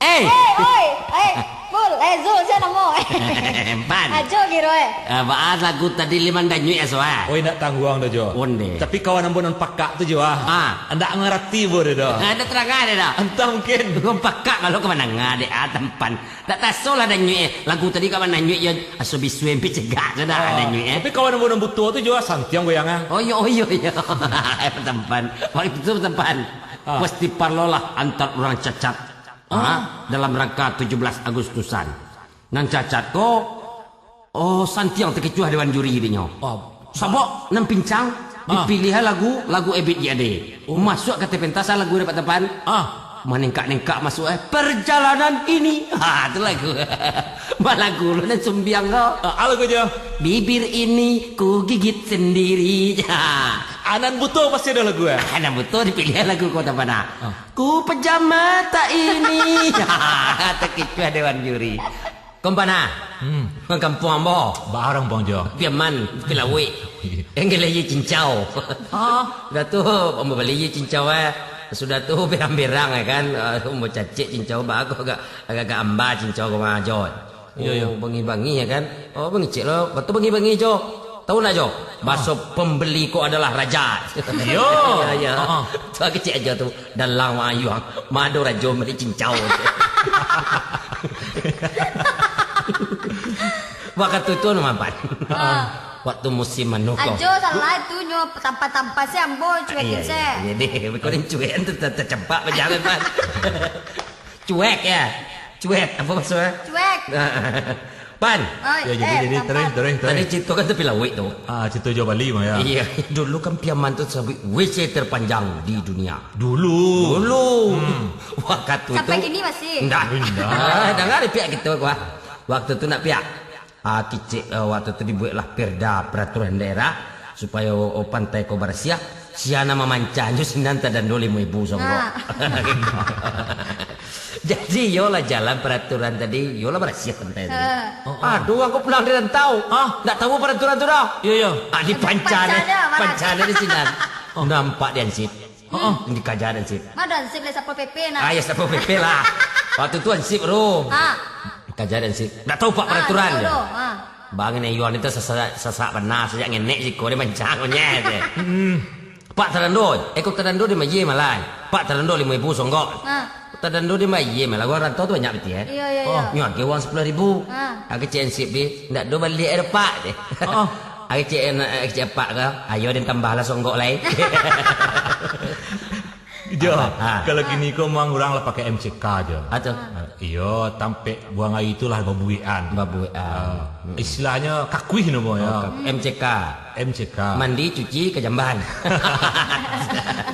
Eh, oi, Bul, Zul, saya namo. Pan. Ajo giro Baas lagu tadi liman danyu ya soa. Oi nak tangguang dah Jo. Onde. Tapi kawan ambunan pakak tu Jo Anda ngerti bo dah. Ada terangan dah. Entah mungkin. Kau pakak kalau ke mana ngade tempan. Tak tasolah danyu lagu tadi ke mana nyu ya aso bisuen picegak sudah danyu Tapi kawan ambunan butuh tu Jo santiang goyang Oh yo. Tempan. Waktu itu tempan. Pasti parlolah antar orang cacat. Dalam rangka 17 Agustusan. Nang cacat ko santiang terkecuah dewan juri dinya. Sabok nang pincang dipilih lagu Ebit Yade. Masuk ke pentas lagu dapat depan. Menengkak-nengkak masuk perjalanan ini. Itu lagu. Lagu lu dan sumbiang kau. Lagu Jo. Bibir ini ku gigit sendiri. Anan butuh pasti ada lagu Anan butuh dipilih lagu kota mana. Ku pejam mata ini. Terkecuah dewan juri. Kompana. Kampung ambo. Barang Bang Jo. Piaman pilawi. Enggak lagi cincau. Dah tu ambo beli cincau sudah tuh berang-berang kan mau cacik cincau bagus agak amba cincau ke majo. Yo bangi-bangi ya kan. Bangicik lo, betul bangi-bangi Jo. Tahu nak Jo? Bakso pembeli kau adalah raja. Yo. Ya. Tu kecil aja tu dalang ayuang. Madu rajo beli cincau. Waktu itu nampak. Waktu musim manuk. Ajo salah itu nyo tanpa saya ambo cuekin saya. Iya deh, kau ni cuek tu tercempak berjalan pan. Cuek ya. Cuek apa maksudnya? Cuek. Pan. Ya jadi terus. Tadi cerita kan tepi lawik tu. Cerita Jo Bali mah ya. Iya, dulu kan Piaman tu sampai WC terpanjang di dunia. Dulu. Waktu itu. Sampai kini masih. Enggak. Dengar pihak gitu gua. Waktu tu nak pihak. Kicik waktu itu dibuatlah perda peraturan daerah supaya pantai Kobarsia siana memancanju sinanta dan 2.000 songgo. Jadi yola jalan peraturan tadi yola bersia pantai tadi. Aduh aku pulang di rantau. Enggak tahu peraturan tu dah. Iya. Di pancana di sini. Nampak di ansip. Di kajaran ansip. Mana ansip le Satpol PP nah. Ya Satpol PP lah. Waktu tu ansip bro. Kajaran sih. Enggak tahu Pak peraturan dia. Bang ini Yuan itu sesak benar sejak ngenek sih kau dia mencang nyet. Pak Terando, ikut Terando di Maye malai. Pak Terando 5.000 songgok. Terando di Maye malah gua rantau tu banyak betul ya. Iya. Nyuat ke uang 10.000. Aku censip di, enggak do balik ada Pak deh. Aku cek Pak ke, ayo dan tambahlah songgok lain. Jo, kalau gini kau mang orang lah pakai MCK Jo. Atau? Iyo, tampe buang air itulah babuian. Istilahnya kakuih nama ya. MCK. Mandi, cuci, kejamban.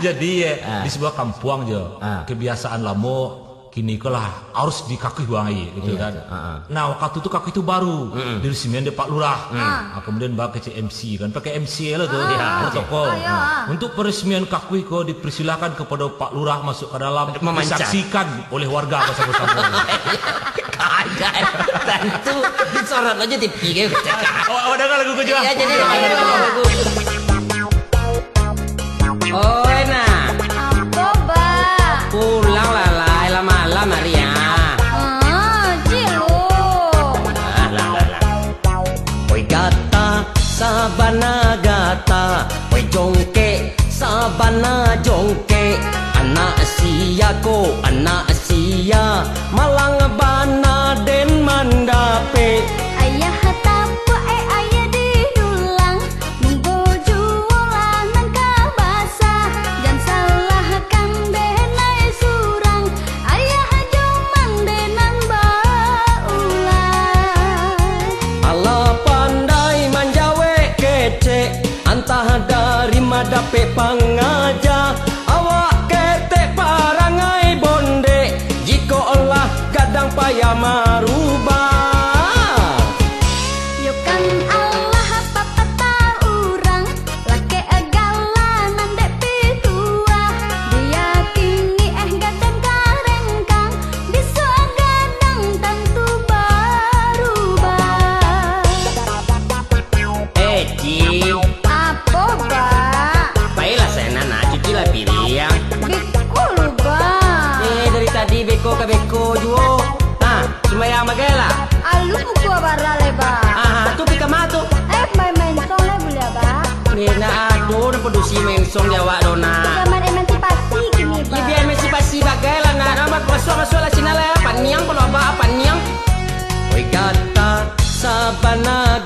Jadi di sebuah kampung Jo, kebiasaan lama kini lah harus dikakui buang air gitu kan. Nah waktu itu kakui itu baru diresmikan di Pak Lurah. Kemudian bawa ke CMC kan pakai MC lah tuh protokol. Untuk peresmian kakui kau dipersilakan kepada Pak Lurah masuk ke dalam disaksikan oleh warga bersama-sama. Kagak tentu disorot aja TV kayak dengar lagu kau juga. Iya jadi lagu. Oh enak. Apa ba? Pulang lah malam Maria. Cilu. Oi gata sabana gata, oi jongke sabana jongke. Anak sia malang bana den mandape. Ayah tapa ayah didulang menggoju lanang kabasa jangan salahkan denai surang ayah joman denang baulai. Allah pandai manjawe kece antah dari madape pangaja awak kete parangai bonde jika olah gadang payah marubah. Yokan Allah papa taurang lake egalanan dek pitua diyakini gadang karengkang bisa gadang tentu berubah. Ci Apa ba? baiklah saya nana cuci lah piring Bikul ba? dari tadi beko ke beko ko juo. Sumayang magela. Alu buku bara leba. Tu pika mato. Main song le boleh ba? Ni na do na produksi mensong Jawa dona. Zaman emansipasi kini ba? Biar emansipasi bagela na nama masuk la sinala paniang palo ba paniang. Oi kata sa panag